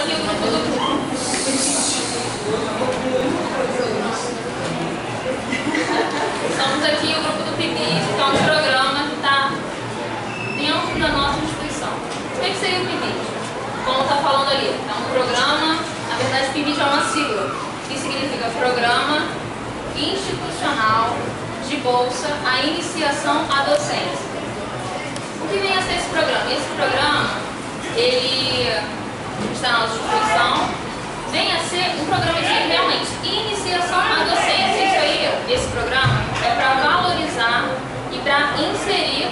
aqui o grupo do Estamos aqui o grupo do PIBID, que é um programa que está dentro da nossa instituição. O que seria o PIBID? Como está falando ali, é um programa, na verdade PIBID é uma sigla, que significa Programa Institucional de Bolsa à Iniciação à Docência. O que vem a ser esse programa? Esse programa, ele está na nossa instituição, vem a ser um programa de realmente iniciação à docência. Isso aí, esse programa é para valorizar e para inserir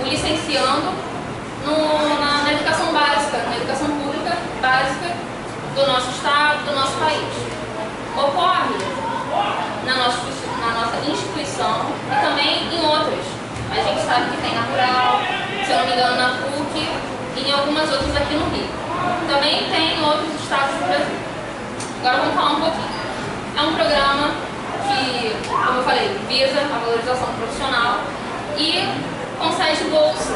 o licenciando na educação básica, na educação pública básica do nosso estado, do nosso país. Ocorre na nossa instituição e também em outras. A gente sabe que tem na Rural, se eu não me engano na PUC e em algumas outras aqui no Rio. Também tem em outros estados do Brasil. Agora vamos falar um pouquinho. É um programa que, como eu falei, visa a valorização profissional e concede bolsa.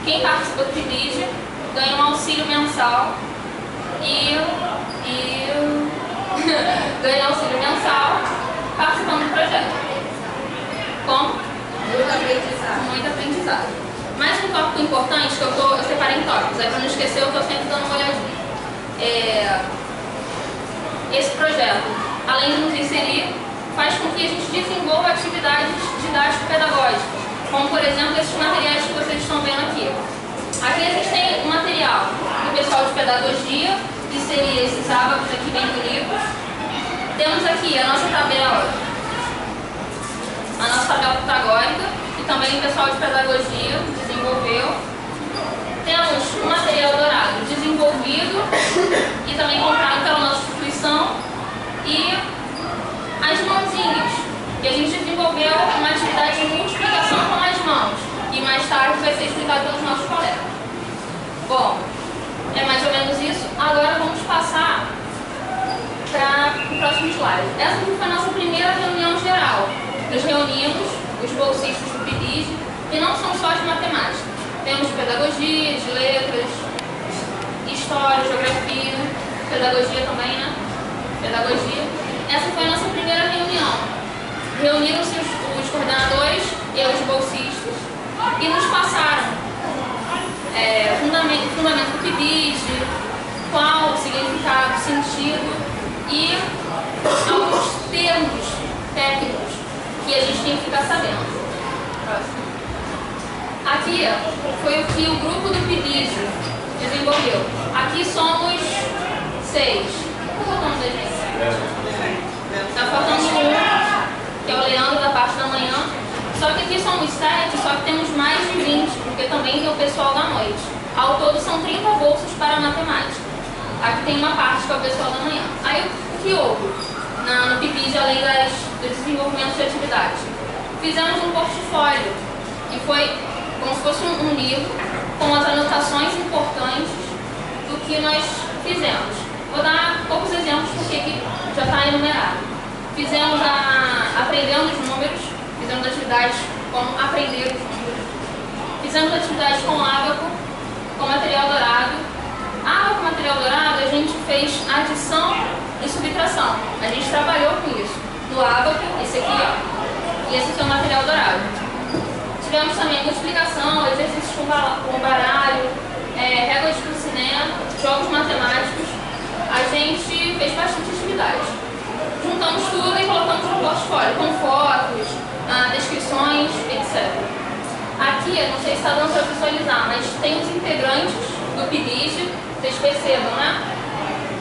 Quem participa do PIBID ganha um auxílio mensal e ganha auxílio mensal participando do projeto. Como? Muito aprendizado. Muito aprendizado. Mais um tópico importante que eu separei em tópicos, para não esquecer, eu estou sempre dando uma olhadinha. Esse projeto, além de nos inserir, faz com que a gente desenvolva atividades didático-pedagógicas, como por exemplo esses materiais que vocês estão vendo aqui. Aqui a gente tem um material do pessoal de pedagogia, que seria esses ábacos aqui bem bonitos. Temos aqui a nossa tabela pitagórica, que também o pessoal de pedagogia desenvolveu. Temos um material dourado desenvolvido e também comprado pela nossa instituição, e as mãozinhas, que a gente desenvolveu uma atividade de multiplicação com as mãos, e mais tarde vai ser explicado pelos nossos colegas. Bom, é mais ou menos isso. Agora vamos passar para o próximo slide. Essa foi a nossa primeira reunião geral. Nos reunimos, os bolsistas do PIBID, e não são só de matemática. Temos de pedagogia, de letras, história, geografia, pedagogia também, né? Pedagogia. Essa foi a nossa primeira reunião. Reuniram-se os coordenadores e os bolsistas e nos passaram fundamento do PIBID, qual o significado, sentido e alguns termos técnicos que a gente tem que ficar sabendo. Próximo. Aqui foi o que o grupo do PIBID desenvolveu. Aqui somos 6. Qual é o nome da gente? Está faltando um, que é o Leandro da parte da manhã. Só que aqui somos 7, só que temos mais de 20, porque também tem o pessoal da noite. Ao todo são 30 bolsas para matemática. Aqui tem uma parte que é o pessoal da manhã. Aí o que houve no PIBID, além do desenvolvimento de atividades? Fizemos um portfólio, que foi como se fosse um livro com as anotações importantes do que nós fizemos. Vou dar poucos exemplos porque aqui já está enumerado. Fizemos aprendendo os números, fizemos atividades como aprender os números. Fizemos atividades com ábaco, com material dourado. Ábaco, material dourado, a gente fez adição e subtração. A gente trabalhou com isso. No ábaco, esse aqui, ó, e esse aqui é o material dourado. Tivemos também multiplicação, exercícios com baralho, réguas para o cinema, jogos matemáticos. A gente fez bastante atividade. Juntamos tudo e colocamos no portfólio, com fotos, descrições, etc. Aqui, não sei se está dando para visualizar, mas tem os integrantes do PIBID, vocês percebam, né?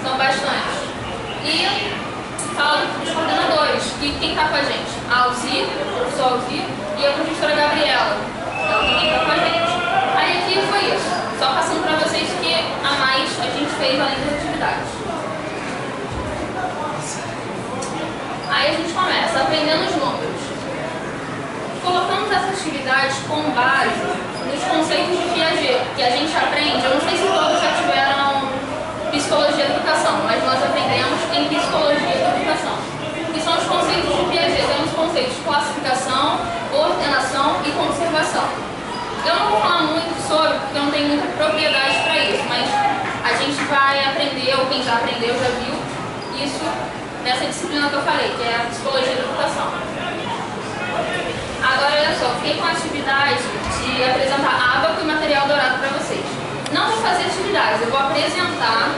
São bastantes. E fala dos coordenadores, que quem está com a gente? A Alzir, o professor Alzir, e a professora Gabriela. Ela também está com a gente. Aí aqui foi isso. Só passando para vocês que a mais a gente fez além das atividades. Aí a gente começa aprendendo os números. Colocamos essas atividades com base nos conceitos de Piaget, que a gente aprende. Eu não sei se todos já tiveram psicologia da educação, mas nós aprendemos em psicologia da educação, que são os conceitos de Piaget. Temos conceitos de classificação, ordenação e conservação. Eu não vou falar muito sobre, porque eu não tenho muita propriedade para isso, mas a gente vai aprender o quem já aprendeu, já viu isso nessa disciplina que eu falei, que é a psicologia da educação. Agora, olha só, fiquei com a atividade de apresentar ábaco e material dourado para vocês. Não vou fazer atividades, eu vou apresentar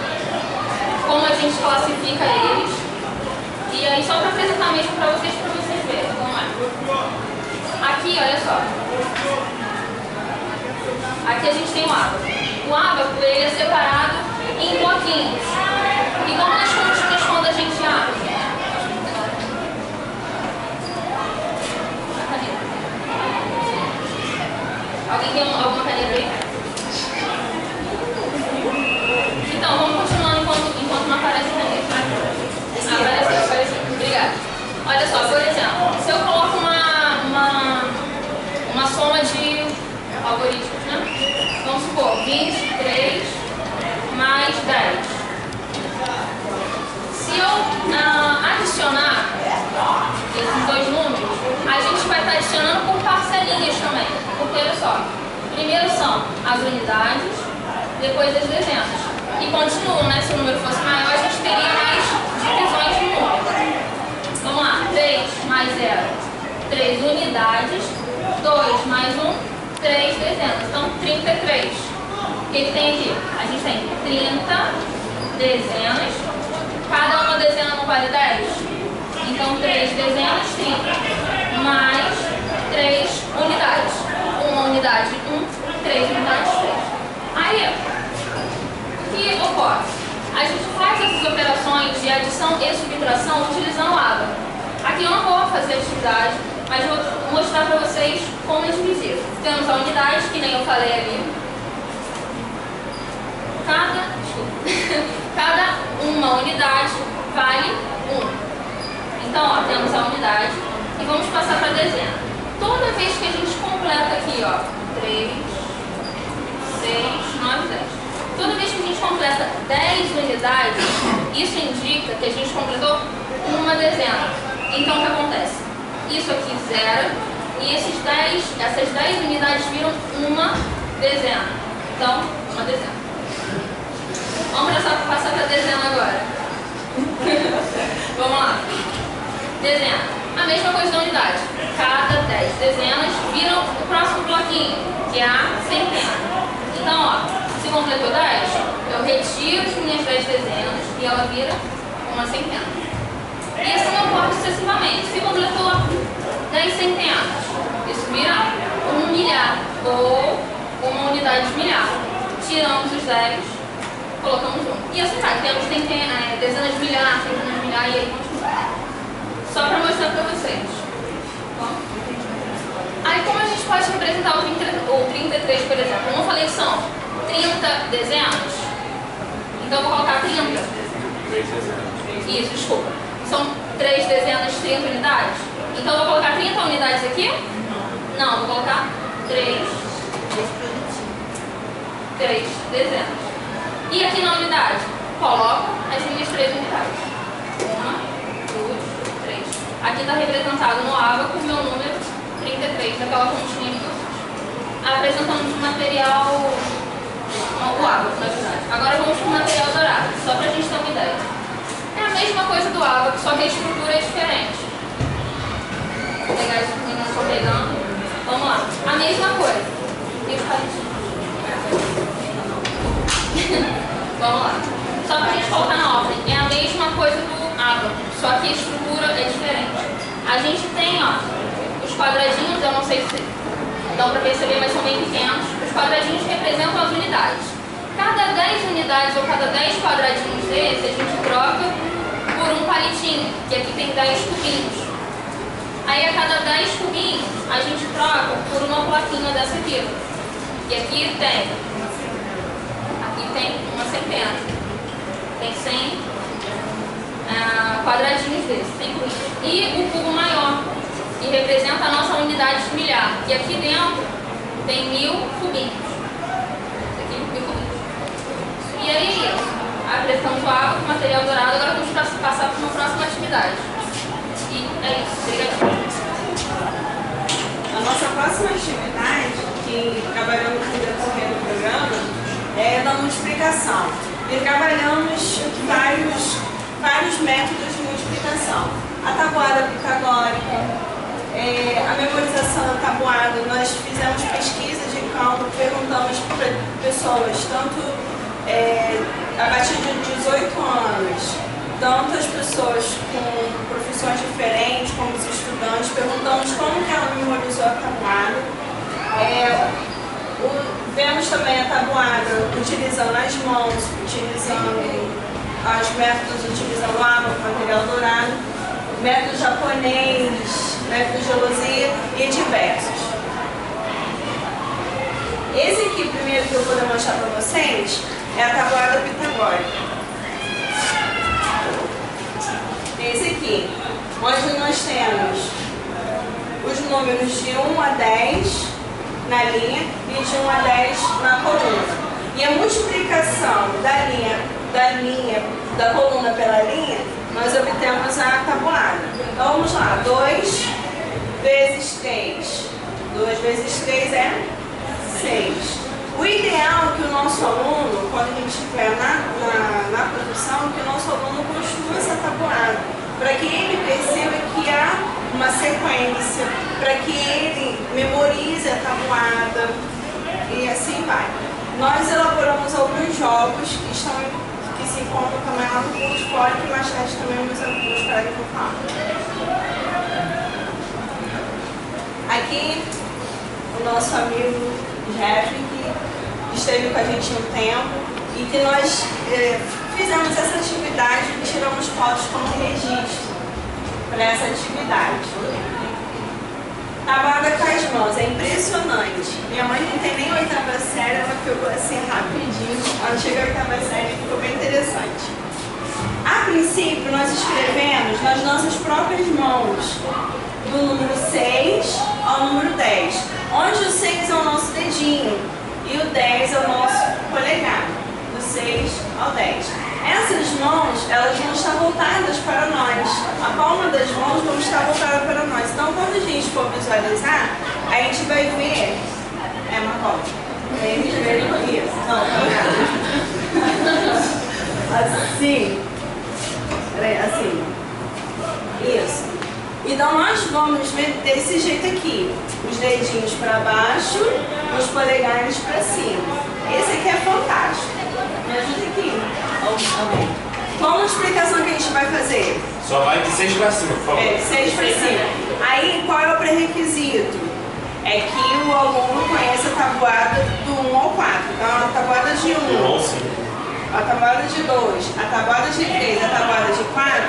como a gente classifica eles. E aí, só para apresentar mesmo para vocês verem. Vamos lá. Aqui, olha só. Aqui a gente tem o ábaco. O ábaco, ele é separado em bloquinhos. Igual nas continhas quando a gente abre. Alguém tem alguma caneta aí? Então, vamos continuando enquanto não aparece a caneta. Apareceu. Obrigada. Olha só, por exemplo, se eu coloco uma soma de algoritmos, né? Vamos supor, 23 mais 10. Se eu adicionar esses dois números, a gente vai estar adicionando por parcelinhas também. Porque, olha só, primeiro são as unidades, depois as dezenas. E continuam, né? Se o número fosse maior, a gente teria mais divisões de número. Vamos lá, 3 mais 0, 3 unidades, 2 mais 1, 3 dezenas. Então, 33. O que tem aqui? A gente tem 30 dezenas. Cada uma dezena não vale 10? Então, 3 dezenas, 30. Mais 3 unidades. Uma unidade, 1, 3 unidades, 3. Aí, o que ocorre? A gente faz essas operações de adição e subtração utilizando o ábaco. Aqui eu não vou fazer atividade, mas vou mostrar para vocês como é dividir. Temos a unidade, que nem eu falei ali. Cada uma unidade vale 1. Então, ó, temos a unidade e vamos passar para a dezena. Toda vez que a gente completa aqui, ó, 3, 6, 9, 10. Toda vez que a gente completa 10 unidades, isso indica que a gente completou uma dezena. Então, o que acontece? Isso aqui zera e essas 10 unidades viram uma dezena. Então, uma dezena. Vamos passar para a dezena agora. Vamos lá. Dezena. A mesma coisa da unidade. Cada 10 dezenas viram o próximo bloquinho, que é a centena. Então, ó, se completou 10, eu retiro as minhas 10 dezenas e ela vira uma centena. E assim ocorre sucessivamente. Se completou 10 centenas, isso vira um milhar ou uma unidade de milhar. Tiramos os 10, colocamos 1. E assim vai, temos dezenas de milhar, centenas de milhar e aí continua. Só para mostrar para vocês. Bom. Aí como a gente pode representar o 33, por exemplo? Como eu falei que são 30 dezenas, então eu vou colocar 30. 3 dezenas. Isso, desculpa. São 3 dezenas, 30 unidades. Então eu vou colocar 30 unidades aqui? Não, vou colocar 3 dezenas. E aqui na unidade, coloco as minhas 3 unidades. 1, 2, 3. Aqui está representado no ábaco o meu número 33, daquela continha que eu fiz. Apresentamos o material, o ábaco, na verdade. Agora vamos para o material dourado, só para a gente ter uma ideia. É a mesma coisa do ábaco, só que a estrutura é diferente. Vou pegar isso que eu não estou pegando. Vamos lá. A mesma coisa. E os palitinhos. Vamos lá. Só para a gente colocar na ordem. É a mesma coisa do ábaco, só que a estrutura é diferente. A gente tem, ó, os quadradinhos, eu não sei se dão para perceber, mas são bem pequenos. Os quadradinhos representam as unidades. Cada 10 unidades ou cada 10 quadradinhos desses, a gente troca por um palitinho, que aqui tem 10 cubinhos. Aí a cada 10 cubinhos, a gente troca por uma plaquinha dessa aqui. E aqui tem uma centena. Tem 100 quadradinhos desses, 100 cubinhos. E o cubo maior, que representa a nossa unidade de milhar. E aqui dentro tem 1000 cubinhos. Aqui, 1000 cubinhos. E aí é isso. Apresentamos o ábaco, o material dourado. Agora vamos passar para uma próxima atividade. E é isso. Obrigada. A nossa próxima atividade, que trabalhando com o decorrer do programa, é da multiplicação. e trabalhamos vários métodos de multiplicação. A tabuada pitagórica, a memorização da tabuada, nós fizemos pesquisas de campo, perguntamos para pessoas, tanto a partir de 18 anos, tanto as pessoas com profissões diferentes, como os estudantes, perguntamos como que ela memorizou a tabuada. Vemos também a tabuada utilizando as mãos, utilizando os métodos, utilizando água, material dourado, método japonês, método de gelosia e diversos. Esse aqui, primeiro, que eu vou demonstrar para vocês, é a tabuada pitagórica. Esse aqui, onde nós temos os números de 1 a 10 na linha e de 1 a 10 na coluna. E a multiplicação da coluna pela linha, nós obtemos a tabuada. Então vamos lá, 2 vezes 3. 2 vezes 3 é 6. O ideal é que o nosso aluno, quando a gente estiver na produção, que o nosso aluno construa essa tabuada, para que ele perceba que há uma sequência, para que ele memorize a tabuada e assim vai. Nós elaboramos alguns jogos que se encontram também lá no curso fora, que mais tarde também meus alunos para que eu falo. Aqui, o nosso amigo Jeffrey, que esteve com a gente um tempo e que nós fizemos essa atividade e tiramos fotos como registro para essa atividade. Tabuada com as mãos, é impressionante. Minha mãe não tem nem 8ª série, ela pegou assim rapidinho. Ela chegou à 8ª série e ficou bem interessante. A princípio, nós escrevemos nas nossas próprias mãos, do número 6 ao número 10, onde o 6 é o nosso dedinho e o 10 é o nosso polegar, do 6 ao 10. Essas mãos, elas vão estar voltadas para nós. A palma das mãos vão estar voltada para nós. Então, quando a gente for visualizar, a gente vai ver... uma cola. A gente vai ver isso. Não, assim. Peraí, assim. Isso. Então, nós vamos ver desse jeito aqui. Os dedinhos para baixo, os polegares para cima. Esse aqui é fantástico. Me ajuda aqui. Qual a explicação que a gente vai fazer? Só vai de 6 para cima, por favor. 6 para cima. Aí, qual é o pré-requisito? É que o aluno conheça a tabuada do 1 ao 4. Então, a tabuada de 1, Do 1 ao 5. a tabuada de 2, a tabuada de 3, a tabuada de 4,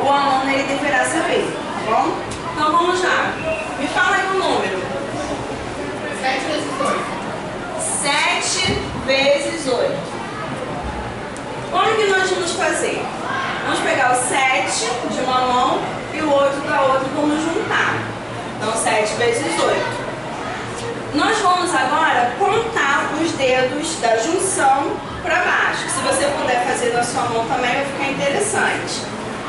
o aluno ele deverá saber, tá bom? Então, vamos lá. Me fala aí o número. 7 vezes 8. 7 vezes 8. Como que nós vamos fazer? Vamos pegar o 7 de uma mão e o 8 da outra e vamos juntar. Então, 7 vezes 8. Nós vamos agora contar os dedos da junção para baixo. Se você puder fazer na sua mão também, vai ficar interessante.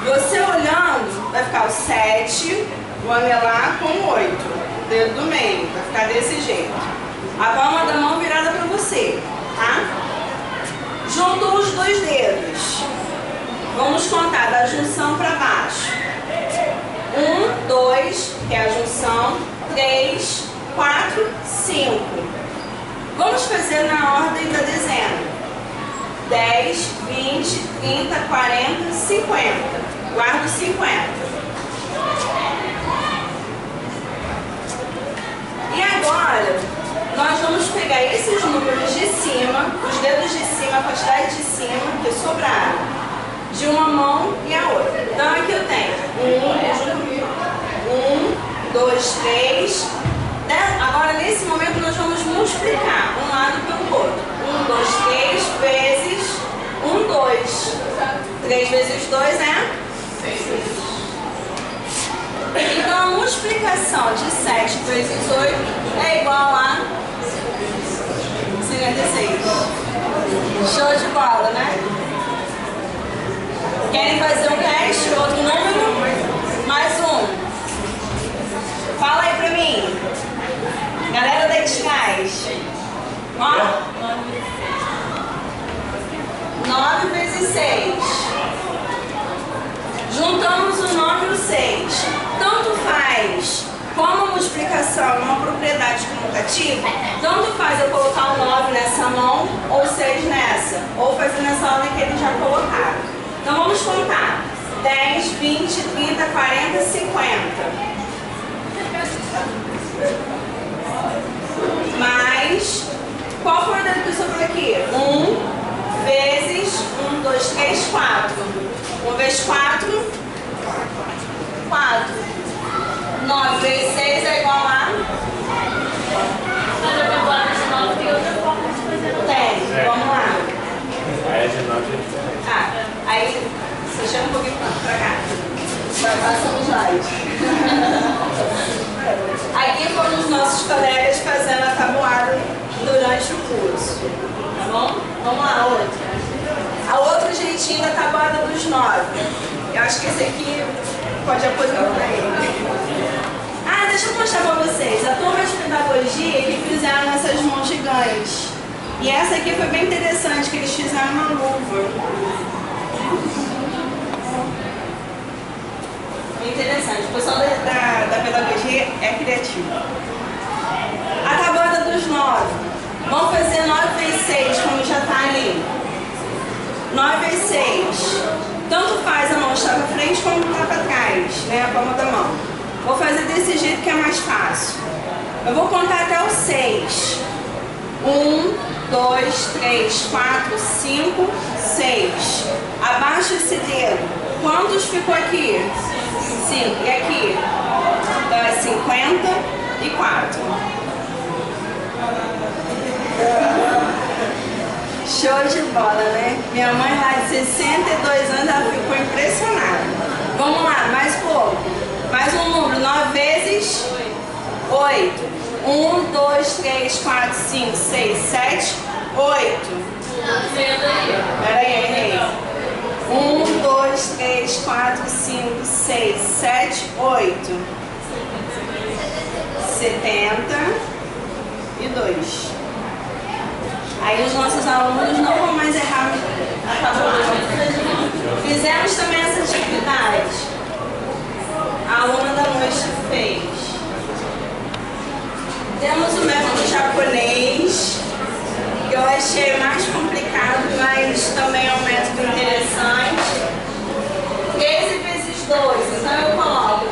Você olhando, vai ficar o 7, o anelar com o 8. Dedo do meio, vai ficar desse jeito. A palma da mão virada para você, tá? Juntou os dois dedos. Vamos contar da junção para baixo. 1, 2, que é a junção. 3, 4, 5. Vamos fazer na ordem da dezena. 10, 20, 30, 40, 50. Guardo 50. E agora, nós vamos pegar esses números de cima, os dedos de cima, a quantidade de cima que sobraram, de uma mão e a outra. Então aqui eu tenho 1, 2, 3. Agora nesse momento nós vamos multiplicar um lado pelo outro. 1, 2, 3 vezes 1, 2. 3 vezes 2 é 6. Então a multiplicação de 7 vezes 8 é igual a 56. Show de bola, né? Querem fazer um teste? Outro número? Mais um. Fala aí pra mim. Galera da Escais. Ó. 9 vezes 6. Juntamos o 9 e o 6. Tanto faz, como a multiplicação é uma propriedade comutativa, tanto faz eu colocar o 9 nessa mão ou 6 nessa, ou fazer nessa ordem que eles já colocaram. Então vamos contar. 10, 20, 30, 40, 50. Mais, qual foi o dado que sobrou aqui? 1 vezes 1, 2, 3, 4. 1 vezes 4, 4. 9 vezes 6 é igual a? Mas eu tenho agora de 9, tem outra forma de fazer no Tem, vamos lá. Aí é de 9 Ah, aí você chama um pouquinho pra cá. Passamos nós. Aqui foram os nossos colegas fazendo a tabuada durante o curso. Tá bom? Vamos lá, outra. A outro jeitinho da tabuada dos 9. Eu acho que esse aqui pode aposentar ele. Ah, deixa eu mostrar pra vocês. A turma de pedagogia que fizeram essas mãos gigantes. E essa aqui foi bem interessante, que eles fizeram uma luva. Interessante, o pessoal da pedagogia é criativo. A tabuada dos 9. Vamos fazer 9 vezes 6, como já está ali. 9 vezes 6. Tanto faz a mão estar para frente como estar para trás, né? A palma da mão. Vou fazer desse jeito que é mais fácil. Eu vou contar até o 6. 1, 2, 3, 4, 5, 6. Abaixa esse dedo. Quantos ficou aqui? 5. E aqui? Então é 54. Show de bola, né? Minha mãe lá de 62 anos, ela ficou impressionada. Vamos lá, mais pouco. Mais um número. 9 vezes 8. 1, 2, 3, 4, 5, 6, 7, 8. Peraí, errei. 1, 2, 3, 4, 5, 6, 7, 8. 72. Aí os nossos alunos não vão mais errar a tabuada. Fizemos também essa atividade. A aluna da noite fez. Temos o método japonês, que eu achei mais complicado, mas também é um método interessante. 13 vezes 2, então eu coloco o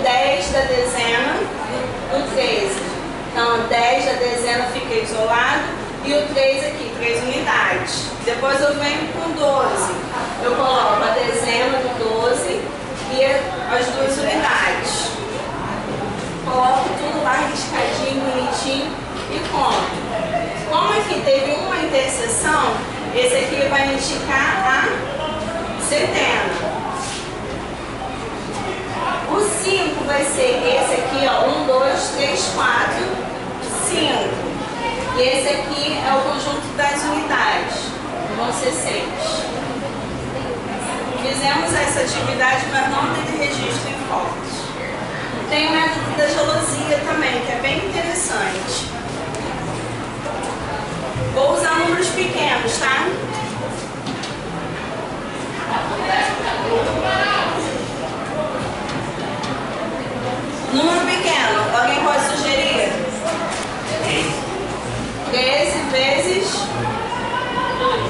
10 da dezena no 13. Então, 10 da dezena fica isolado e o 3 aqui, 3 unidades. Depois eu venho com 12. Eu coloco a dezena do 12 e as 2 unidades. Coloco tudo lá riscadinho, bonitinho e conto. Como aqui teve uma interseção, esse aqui vai indicar a centena. O 5 vai ser esse aqui, ó, 1, 2, 3, 4, 5. E esse aqui é o conjunto das unidades, vão ser 6. Fizemos essa atividade, mas não teve registro em fotos. Tem o método da gelosia também, que é bem interessante. Vou usar números pequenos, tá? Número pequeno, alguém pode sugerir? 13 vezes 2.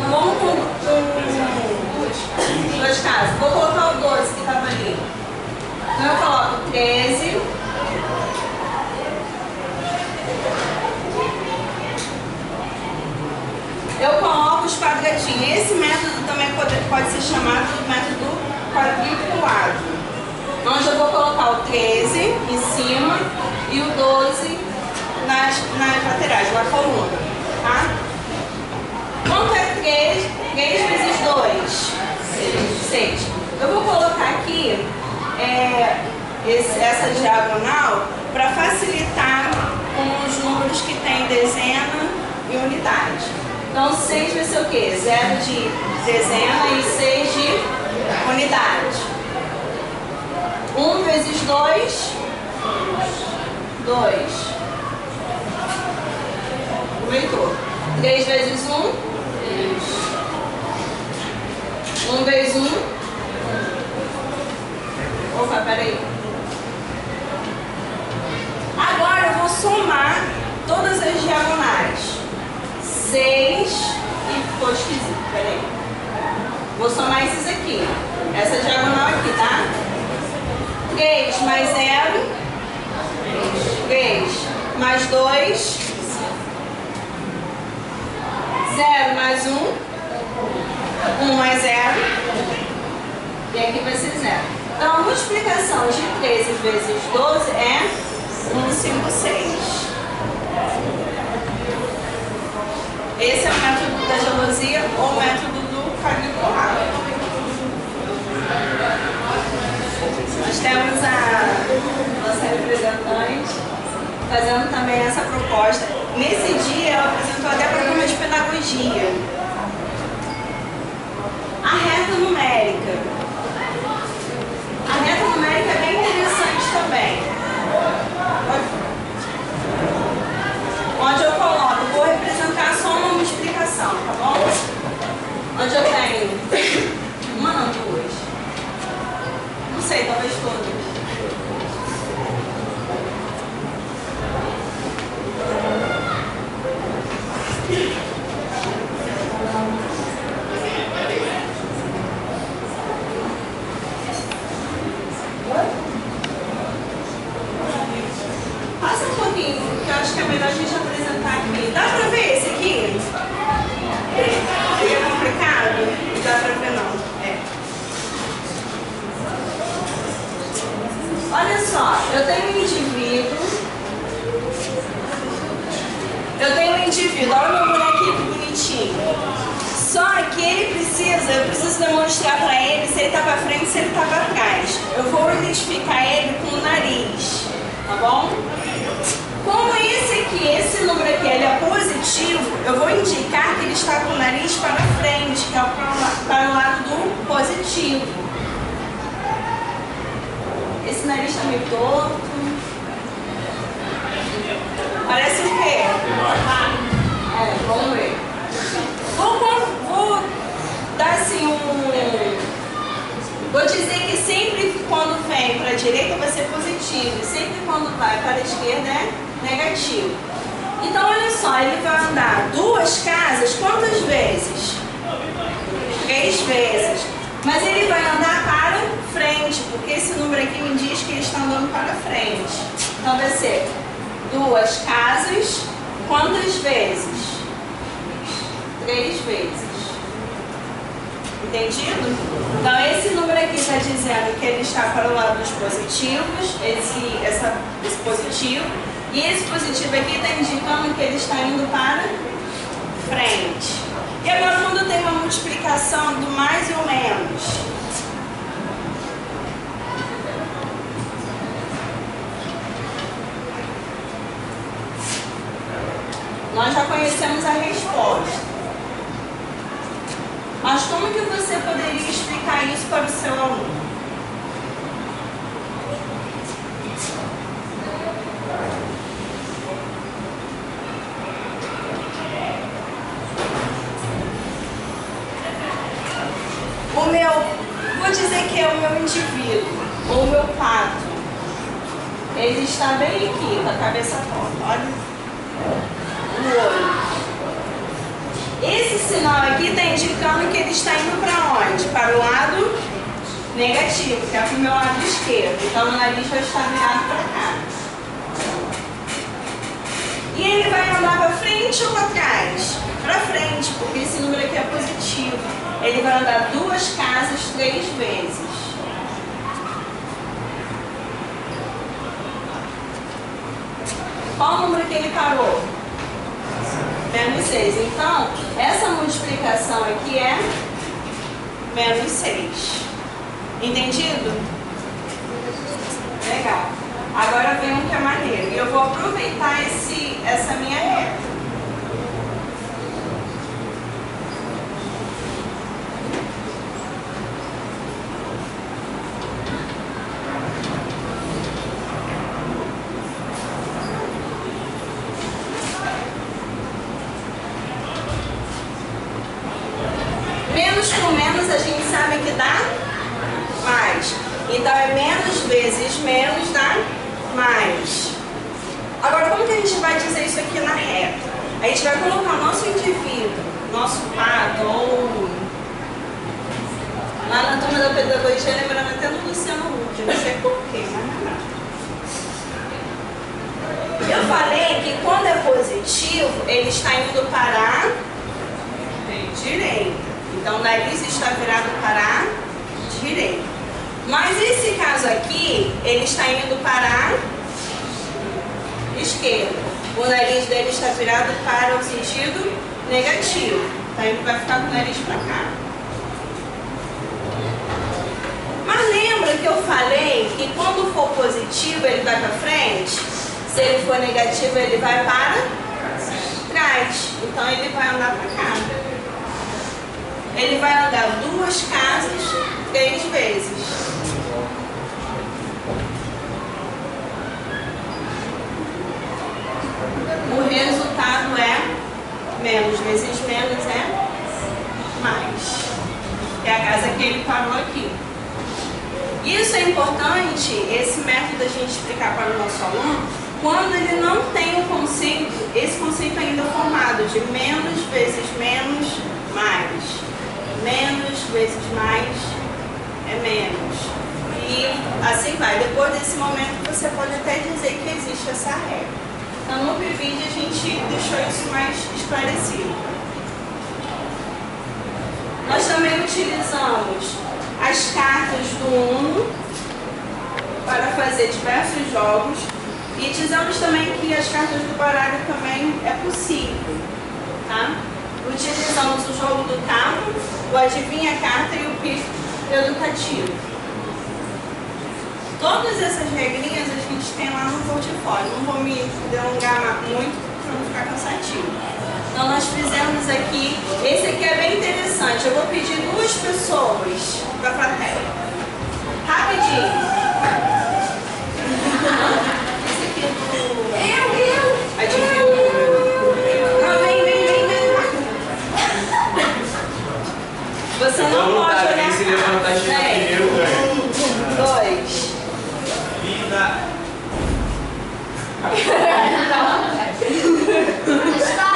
Não vamos com duas casas. Vou colocar o 12 que estava ali. Então eu coloco 13. Eu coloco os quadradinhos. Esse método também pode ser chamado de método quadriculado. Onde eu vou colocar o 13 em cima e o 12 nas laterais, na coluna, tá? Quanto é 3 vezes 2? 6. Eu vou colocar aqui essa diagonal para facilitar com os números que tem dezena e unidade. Então 6 vai ser o quê? 0 de dezena e 6 de unidade. 1 vezes 2, 2. Aproveitou. 3 vezes 1, vezes 1 vezes 1. Opa, peraí. Agora eu vou somar todas as diagonais. 6 e ficou esquisito, peraí. Vou somar esses aqui. Essa diagonal aqui, tá? 3 mais 0. 3 mais 2. 0 mais 1. 1 mais 0. E aqui vai ser 0. Então, a multiplicação de 13 vezes 12 é 156. Esse é o método da gelosia ou o método do quadriculado. Nós temos a nossa representante fazendo também essa proposta. Nesse dia, ela apresentou até programa de pedagogia. A reta numérica. A reta numérica é bem interessante também. Onde eu coloco, vou representar só uma multiplicação, tá bom? Onde eu tenho uma, não, duas. Não sei, talvez todas. Passa um pouquinho, porque eu acho que é melhor a gente apresentar aqui. Dá pra ver esse aqui? É complicado? Não dá pra ver não. Olha só, eu tenho um indivíduo. Olha o meu bonequinho que bonitinho. Só que ele precisa, eu preciso demonstrar pra ele se ele tá pra frente, se ele tá pra trás. Eu vou identificar ele com o nariz, tá bom? Como esse número aqui ele é positivo, eu vou indicar que ele está com o nariz para frente, que é para o lado do positivo. Esse nariz está meio torto. Parece o quê? Vamos ver. Vou dar assim Vou dizer que sempre quando vem para a direita vai ser positivo, e sempre quando vai para a esquerda é negativo. Então, olha só, ele vai andar 2 casas quantas vezes? 3 vezes. Mas ele vai andar para frente, porque esse número aqui me diz que ele está andando para frente. Então, vai ser 2 casas quantas vezes? 3 vezes. Entendido? Então, esse número aqui está dizendo que ele está para o lado dos positivos, esse positivo. E esse positivo aqui está indicando que ele está indo para frente. E agora, quando tem uma multiplicação do mais e o menos? Nós já conhecemos a resposta. Mas como que você poderia explicar isso para o seu aluno? Vou dizer que é o meu indivíduo, ou o meu pato. Ele está bem aqui, com a cabeça torta. Olha o olho. Esse sinal aqui está indicando que ele está indo para onde? Para o lado negativo, que é para o meu lado esquerdo. Então o nariz vai estar virado para cá. E ele vai andar para frente ou para trás? Para frente, porque esse número aqui é positivo. Ele vai andar 2 casas 3 vezes. Qual o número que ele parou? Menos 6. Então, essa multiplicação aqui é menos 6. Entendido? Legal. Agora vem um que é maneiro. E eu vou aproveitar essa minha reta. Menos com menos a gente sabe que dá mais. Então é menos vezes menos dá mais. Agora, como que a gente vai dizer isso aqui na reta? A gente vai colocar o nosso indivíduo, nosso pato, ou lá na turma da pedagogia, lembrando até do Luciano Huck, não sei porquê, mas não é nada. Eu falei que quando é positivo, ele está indo para a direita. Então, o nariz está virado para a direita. Mas esse caso aqui, ele está indo para a esquerda. O nariz dele está virado para o sentido negativo. Então, ele vai ficar com o nariz para cá. Mas lembra que eu falei que quando for positivo, ele vai para frente? Se ele for negativo, ele vai para trás. Então, ele vai andar para cá. Ele vai andar 2 casas 3 vezes. O resultado é menos vezes menos é mais. É a casa que ele parou aqui. Isso é importante, esse método a gente explicar para o nosso aluno, quando ele não tem o conceito, esse conceito ainda formado de menos vezes menos, mais. Menos vezes mais é menos. E assim vai. Depois desse momento você pode até dizer que existe essa regra. Então no PIVID a gente deixou isso mais esclarecido. Nós também utilizamos as cartas do Uno para fazer diversos jogos. E dizemos também que as cartas do baralho também é possível. Tá? Utilizamos o jogo do taco, o adivinha a carta e o pif educativo. Todas essas regrinhas a gente tem lá no portfólio. Não vou me delongar muito para não ficar cansativo. Então nós fizemos aqui, esse aqui é bem interessante. Eu vou pedir 2 pessoas para a plateia. Rapidinho. Esse aqui é do... Eu! Adivinha o número. Não, vem. Você não pode olhar. Se levantar, chega primeiro, ganha. 2. Vida.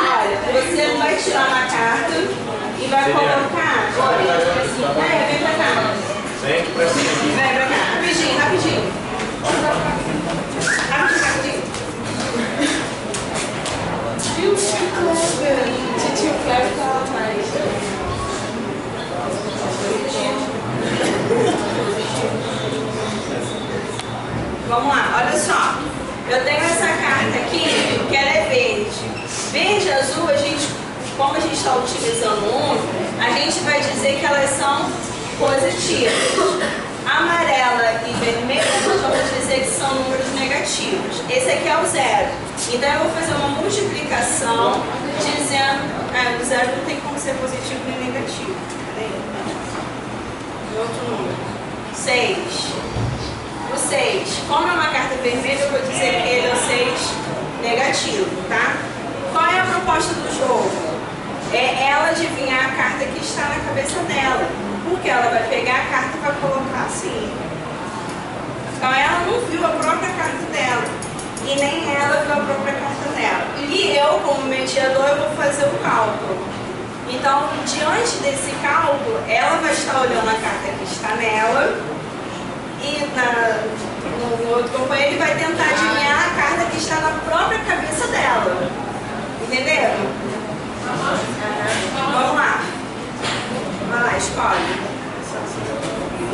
Olha, você vai tirar uma carta e vai colocar. Olha, vem pra cá. Vem aqui pra cima. Vem pra cá. Rapidinho. Rapidinho. Tio Cleber fala mais. Vamos lá, olha só. Eu tenho essa carta aqui, que ela é verde. Verde e azul, como a gente está utilizando a gente vai dizer que elas são positivas. Amarela e vermelha, nós vamos dizer que são números negativos. Esse aqui é o 0. Então eu vou fazer uma multiplicação dizendo... o 0 não tem como ser positivo nem negativo. Peraí. Outro número. 6. O 6. Como é uma carta vermelha, eu vou dizer que ele é o 6 negativo, tá? Qual é a proposta do jogo? É ela adivinhar a carta que está na cabeça dela. Porque ela vai pegar a carta e vai colocar assim. Então ela não viu a própria carta dela. E nem ela viu a própria carta dela. E eu, como mediador, eu vou fazer o cálculo. Então, diante desse cálculo, ela vai estar olhando a carta que está nela. E no outro companheiro ele vai tentar adivinhar a carta que está na própria cabeça dela. Entenderam? Vamos lá. Vai lá, escolhe.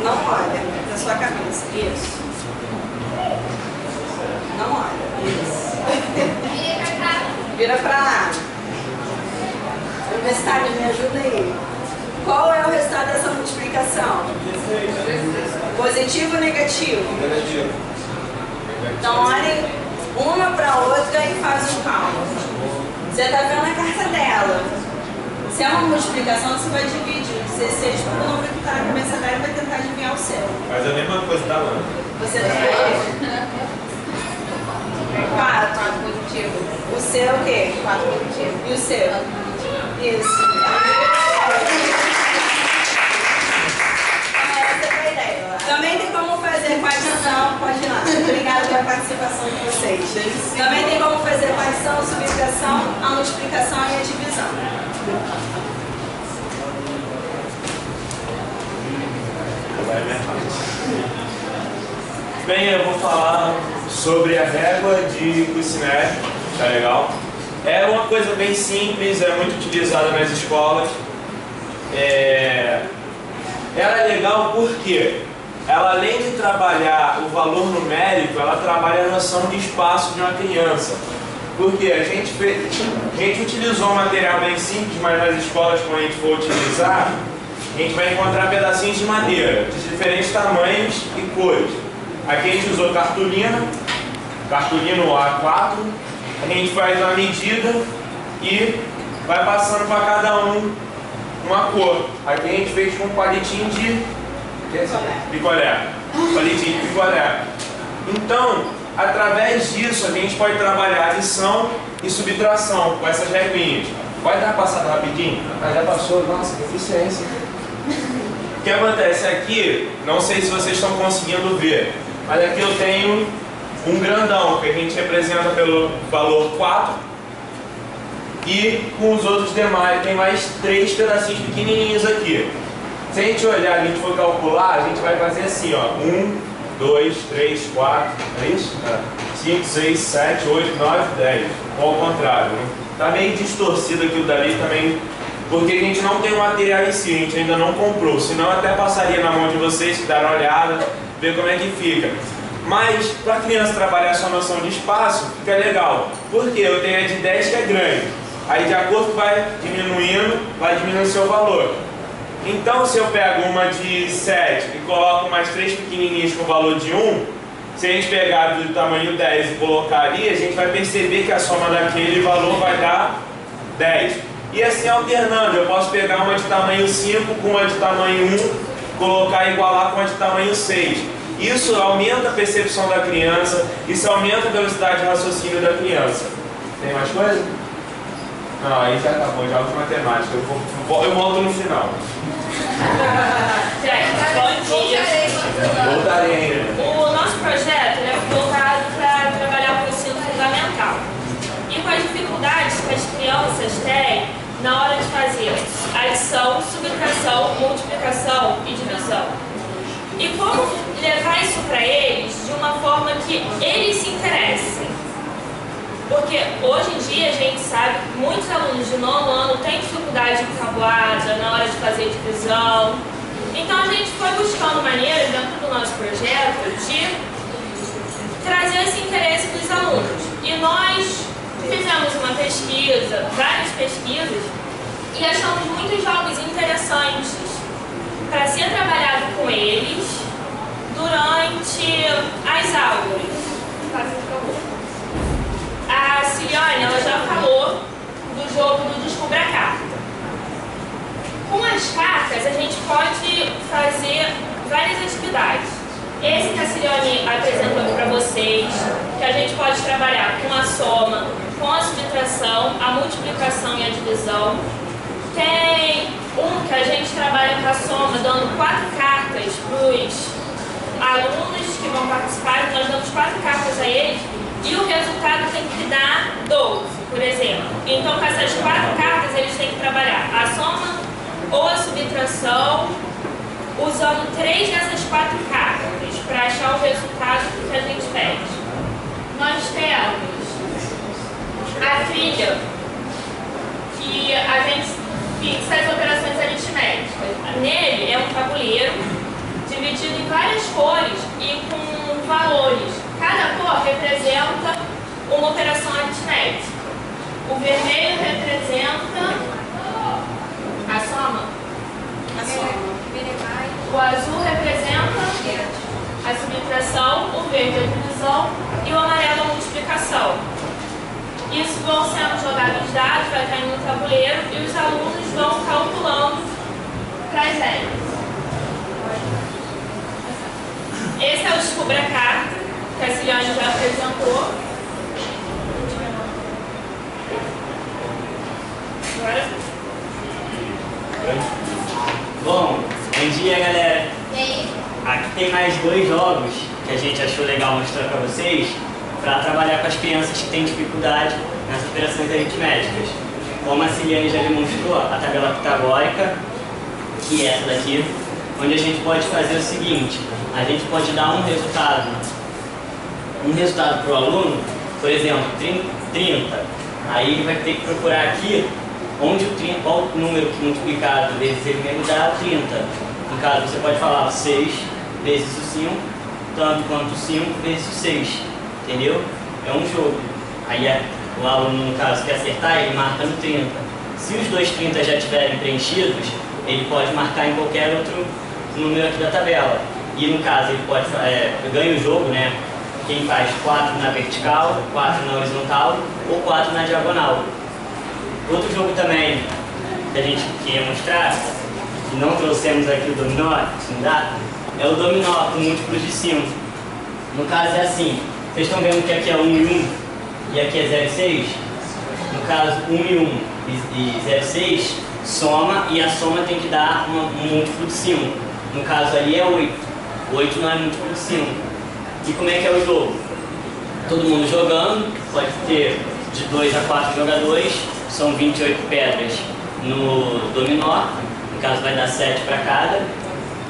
Não olha na sua cabeça. Isso. Não olha. Isso. Vira pra lá. Universitário, me ajuda aí. Qual é o resultado dessa multiplicação? Positivo ou negativo? Negativo. Então olhem uma para outra e faz um cálculo. Você está vendo a carta dela. Se é uma multiplicação, você vai dividir 16 pelo número que está na cabeça dela e vai tentar adivinhar o seu. Faz a mesma coisa, tá, mano? Você tem 4 positivo. O seu é o quê? 4 positivo. E o seu? Isso. Bem, eu vou falar sobre a régua de Cucinelli, tá legal? É uma coisa bem simples, é muito utilizada nas escolas. Ela é legal porque ela, além de trabalhar o valor numérico, ela trabalha a noção de espaço de uma criança. Porque a gente utilizou um material bem simples, mas nas escolas, quando a gente for utilizar, a gente vai encontrar pedacinhos de madeira de diferentes tamanhos e cores. Aqui a gente usou cartolina A4, a gente faz uma medida e vai passando para cada um uma cor. Aqui a gente fez com um palitinho de picolé. Palitinho de picolé. Então, através disso, a gente pode trabalhar adição e subtração com essas reguinhas. Pode dar uma passada rapidinho? Já passou, nossa, que eficiência. O que acontece aqui, não sei se vocês estão conseguindo ver, mas aqui eu tenho um grandão que a gente representa pelo valor 4 e com os outros demais tem mais 3 pedacinhos pequenininhos aqui. Se a gente olhar, a gente for calcular, a gente vai fazer assim, ó, 1, 2, 3, 4, é isso? 5, 6, 7, 8, 9, 10, ou ao contrário, né? Tá meio distorcido aquilo dali também, porque a gente não tem o material em si, a gente ainda não comprou, senão eu até passaria na mão de vocês, dar uma olhada, ver como é que fica. Mas, para a criança trabalhar sua noção de espaço, fica legal, porque eu tenho a de 10 que é grande, aí de acordo que vai diminuindo o seu valor. Então, se eu pego uma de 7 e coloco mais 3 pequenininhas com o valor de 1, se a gente pegar do tamanho 10 e colocar ali, a gente vai perceber que a soma daquele valor vai dar 10. E assim alternando, eu posso pegar uma de tamanho 5 com uma de tamanho 1, colocar e igualar com uma de tamanho 6. Isso aumenta a percepção da criança, isso aumenta a velocidade de raciocínio da criança. Tem mais coisa? Não, aí já tá bom, já é matemática. Eu volto no final. Gente, bom dia. Voltarei ainda. O nosso projeto é voltado para trabalhar com o ensino fundamental. E com as dificuldades que as crianças têm na hora de fazer adição, subtração, multiplicação e divisão. E como levar isso para eles de uma forma que eles se interessem. Porque hoje em dia a gente sabe que muitos alunos de 9º ano têm dificuldade em tabuada, na hora de fazer divisão. Então a gente foi buscando maneiras dentro do nosso projeto de trazer esse interesse dos alunos. E nós fizemos uma pesquisa, várias pesquisas, e achamos muitos jogos interessantes para ser trabalhado com eles durante as aulas. A Ciliane, ela já falou do jogo do Descubra a Carta. Com as cartas, a gente pode fazer várias atividades. Esse que a Ciliane apresentou para vocês, que a gente pode trabalhar com a soma, com a subtração, a multiplicação e a divisão. Tem um que a gente trabalha com a soma, dando 4 cartas para os alunos que vão participar. Nós damos 4 cartas a eles e o resultado tem que dar 12, por exemplo. Então, com essas 4 cartas, eles têm que trabalhar a soma ou a subtração, usando 3 dessas 4 cartas, para achar o resultado que a gente pede. Nós temos a trilha, que a gente fixa as operações aritméticas. Nele é um tabuleiro dividido em várias cores e com valores. Cada cor representa uma operação aritmética. O vermelho representa a soma. O azul representa a subtração, o verde a divisão e o amarelo a multiplicação. Isso vão sendo jogados os dados, vai caindo no tabuleiro e os alunos vão calculando para as regras. Esse é o Descubra a Carta, que a Ciliane já apresentou. Agora. Bom dia, galera. E aí? Aqui tem mais 2 jogos que a gente achou legal mostrar para vocês, para trabalhar com as crianças que têm dificuldade nas operações aritméticas. Como a Ciliane já demonstrou, a tabela pitagórica, que é essa daqui, onde a gente pode fazer o seguinte: a gente pode dar um resultado para o aluno, por exemplo, 30. Aí ele vai ter que procurar aqui onde qual o número que multiplicado vezes ele mesmo dá 30. No caso, você pode falar 6 vezes o 5, tanto quanto 5 vezes o 6, entendeu? É um jogo. Aí o aluno, no caso, quer acertar, ele marca no 30. Se os dois 30 já estiverem preenchidos, ele pode marcar em qualquer outro número aqui da tabela. E no caso, ele pode ganha o jogo, né? Quem faz 4 na vertical, 4 na horizontal ou 4 na diagonal. Outro jogo também que a gente queria mostrar, que não trouxemos aqui o dominó, é o dominó com múltiplos de 5. No caso é assim, vocês estão vendo que aqui é 1 e 1 e aqui é 0 e 6? No caso, 1 e 1 e 0 e 6 soma, e a soma tem que dar um múltiplo de 5. No caso ali é 8. 8 não é múltiplo de 5. E como é que é o jogo? Todo mundo jogando, pode ter de 2 a 4 jogadores, são 28 pedras no dominó, no caso vai dar 7 para cada.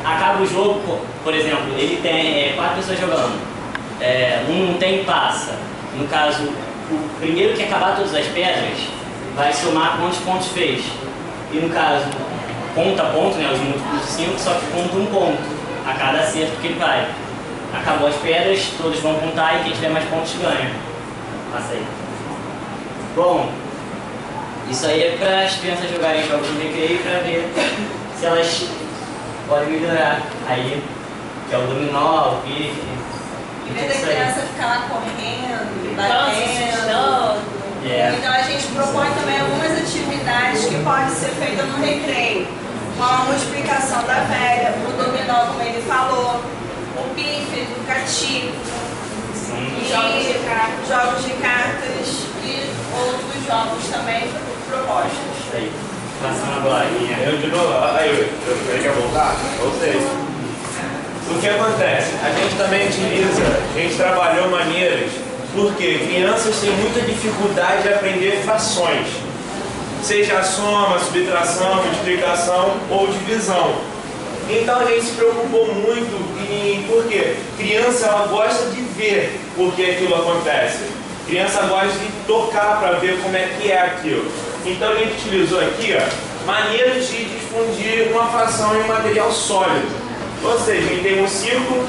Acaba o jogo, por exemplo, ele tem 4 pessoas jogando, um não tem, passa. No caso, o primeiro que acabar todas as pedras vai somar quantos pontos fez. E no caso, conta ponto, né, os múltiplos de 5, só que conta um ponto a cada acerto que ele vai. Acabou as pedras, todos vão contar e quem tiver mais pontos ganha. Passa aí. Bom, isso aí é para as crianças jogarem jogos de recreio para ver se elas podem melhorar. Aí, que é o dominó, o pife. Em vez da criança ficar lá correndo, batendo. Então a gente propõe também algumas atividades que podem ser feitas no recreio. Uma multiplicação da velha, o dominó, como ele falou, o pife educativo, jogos de cartas e outros jogos também propostos. Isso aí. Passando agora. Eu de novo, aí eu quer voltar? Voltei. O que acontece? A gente também a gente trabalhou maneiras, porque crianças têm muita dificuldade de aprender frações, seja a soma, subtração, multiplicação ou divisão. Então a gente se preocupou muito em por quê? Criança ela gosta de ver por que aquilo acontece. Criança gosta de tocar para ver como é que é aquilo. Então a gente utilizou aqui maneiras de difundir uma fração em um material sólido. Ou seja, a gente tem um círculo,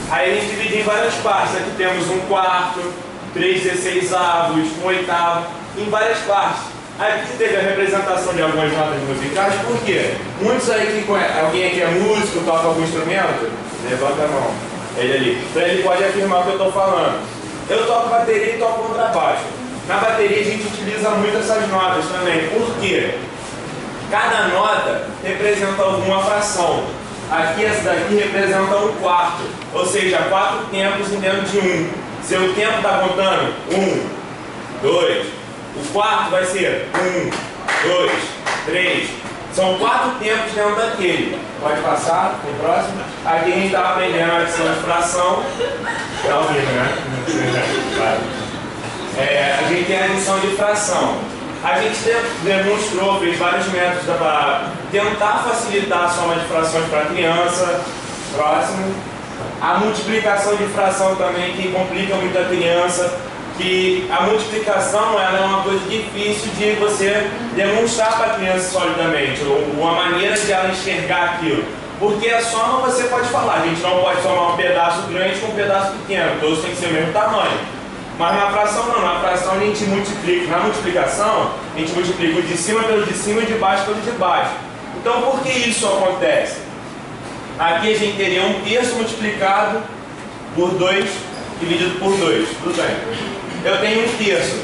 aí a gente divide em várias partes. Aqui temos 1/4, 3/16, 1/8, em várias partes. Aqui teve a representação de algumas notas musicais, por quê? Muitos aí alguém aqui é músico, toca algum instrumento? Levanta a mão, ele ali. Então ele pode afirmar o que eu estou falando. Eu toco bateria e toco contrabaixo. Na bateria a gente utiliza muito essas notas também, por quê? Cada nota representa alguma fração. Aqui essa daqui representa 1/4, ou seja, 4 tempos dentro de 1. Seu tempo está contando 1, 2. O quarto vai ser 1, 2, 3. São 4 tempos dentro daquele. Pode passar para o próximo. Aqui a gente está aprendendo a adição de fração. Está ouvindo, né? A gente tem a adição de fração. A gente demonstrou, fez vários métodos para tentar facilitar a soma de frações para a criança. Próximo. A multiplicação de fração também, que complica muito a criança. Que a multiplicação ela é uma coisa difícil de você demonstrar para a criança solidamente, ou uma maneira de ela enxergar aquilo. Porque a soma você pode falar, a gente não pode somar um pedaço grande com um pedaço pequeno, todos têm que ser o mesmo tamanho. Mas na fração não, na fração a gente multiplica, na multiplicação a gente multiplica o de cima pelo de cima e o de baixo pelo de baixo. Então por que isso acontece? Aqui a gente teria 1/3 multiplicado por 2 dividido por 2, tudo bem. Eu tenho 1/3.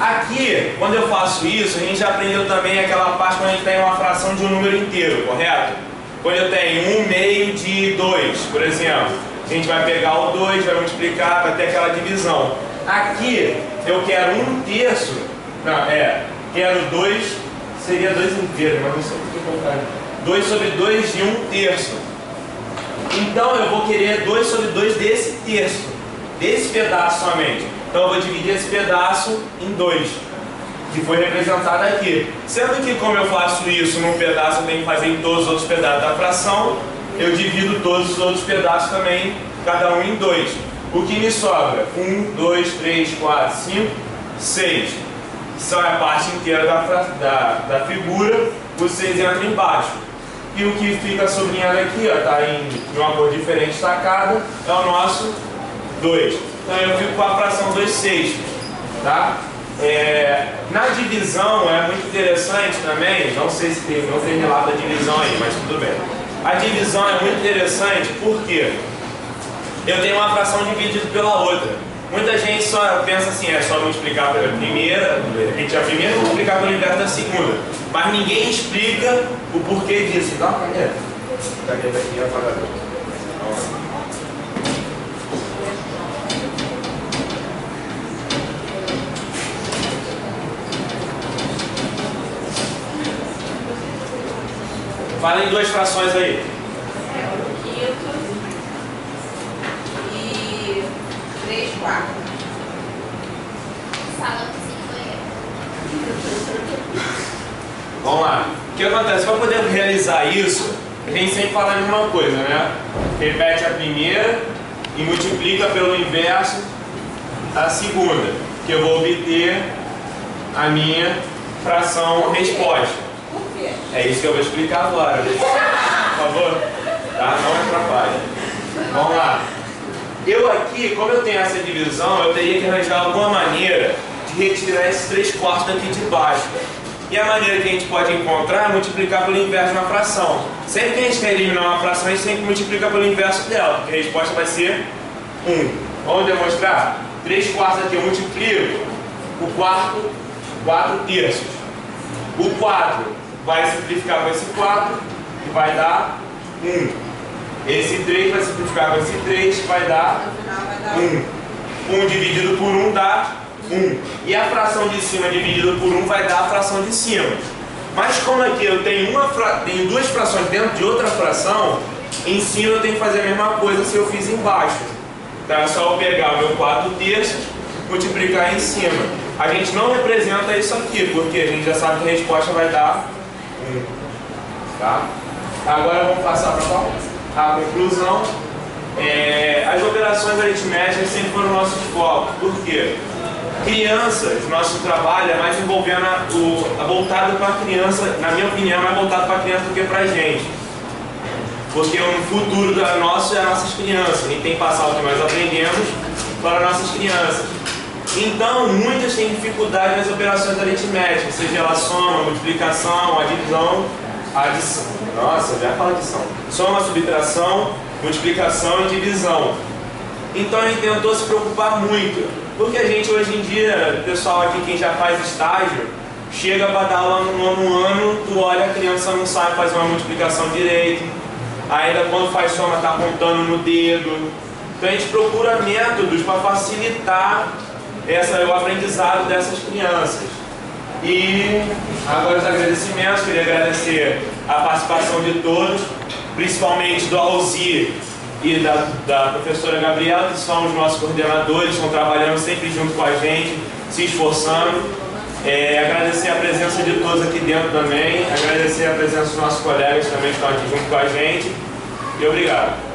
Aqui, quando eu faço isso, a gente já aprendeu também aquela parte quando a gente tem uma fração de um número inteiro, correto? Quando eu tenho 1/2 de 2, por exemplo, a gente vai pegar o 2, vai multiplicar, vai ter aquela divisão. Aqui, eu quero 1/3, quero 2, seria 2 inteiros, mas não sei o que colocar. 2 sobre 2 de 1/3. Então, eu vou querer 2 sobre 2 desse terço, desse pedaço somente. Então eu vou dividir esse pedaço em 2. que foi representada aqui. Sendo que, como eu faço isso num pedaço, eu tenho que fazer em todos os outros pedaços da fração, eu divido todos os outros pedaços também, cada um em 2. O que me sobra? 1, 2, 3, 4, 5, 6. São a parte inteira da figura, o 6 entra embaixo. E o que fica sublinhado aqui, está em uma cor diferente destacada, é o nosso 2. Então eu fico com a fração 2/6. Tá? Na divisão é muito interessante também, não sei se tem, não tem relato da divisão aí, mas tudo bem. A divisão é muito interessante porque eu tenho uma fração dividida pela outra. Muita gente só pensa assim, é só multiplicar pela primeira, repetir a primeira e multiplicar pelo inverso da segunda. Mas ninguém explica o porquê disso. Dá uma caneta. A caneta aqui é apagador. Fala em 2 frações aí. O quinto e 3 quartos. Sala, cozinha, banheiro. Vamos lá. O que acontece? Para poder realizar isso, a gente sempre fala a mesma coisa, né? Repete a primeira e multiplica pelo inverso a segunda, que eu vou obter a minha fração resposta. Por quê? É isso que eu vou explicar agora. Por favor. Tá? Não atrapalhe. Vamos lá. Eu aqui, como eu tenho essa divisão, eu teria que arranjar alguma maneira de retirar esses 3 quartos daqui de baixo. E a maneira que a gente pode encontrar é multiplicar pelo inverso de uma fração. Sempre que a gente quer eliminar uma fração, a gente sempre multiplica pelo inverso dela, porque a resposta vai ser 1. Vamos demonstrar? 3 quartos aqui eu multiplico o quarto, 4/3. O 4 vai simplificar com esse 4, que vai dar 1. Esse 3 vai simplificar com esse 3, que vai dar No final vai dar 1. 1 dividido por 1 dá 1. E a fração de cima dividido por 1 vai dar a fração de cima. Mas como aqui eu tenho, tenho 2 frações dentro de outra fração, em cima eu tenho que fazer a mesma coisa se eu fiz embaixo. Então é só eu pegar o meu 4/3, multiplicar em cima. A gente não representa isso aqui, porque a gente já sabe que a resposta vai dar 1. Tá? Agora vamos passar para a conclusão. As operações aritméticas sempre foram nossos focos. Por quê? Crianças, nosso trabalho é mais envolvendo voltado para a criança, na minha opinião, é mais voltado para a criança do que para a gente. Porque o futuro nosso é as nossas crianças. A gente tem que passar o que nós aprendemos para nossas crianças. Então, muitas têm dificuldade nas operações aritméticas, seja ela soma, multiplicação, adição. Nossa, já fala adição. Soma, subtração, multiplicação e divisão. Então, a gente tentou se preocupar muito. Porque a gente, hoje em dia, o pessoal aqui, quem já faz estágio, chega para dar aula no nono ano, tu olha, a criança não sabe fazer uma multiplicação direito. Ainda quando faz soma, está apontando no dedo. Então, a gente procura métodos para facilitar o aprendizado dessas crianças. E agora os agradecimentos, queria agradecer a participação de todos, principalmente do Alzir e da professora Gabriela, que são os nossos coordenadores, estão trabalhando sempre junto com a gente, se esforçando. Agradecer a presença de todos aqui dentro também, agradecer a presença dos nossos colegas também que estão aqui junto com a gente, e obrigado.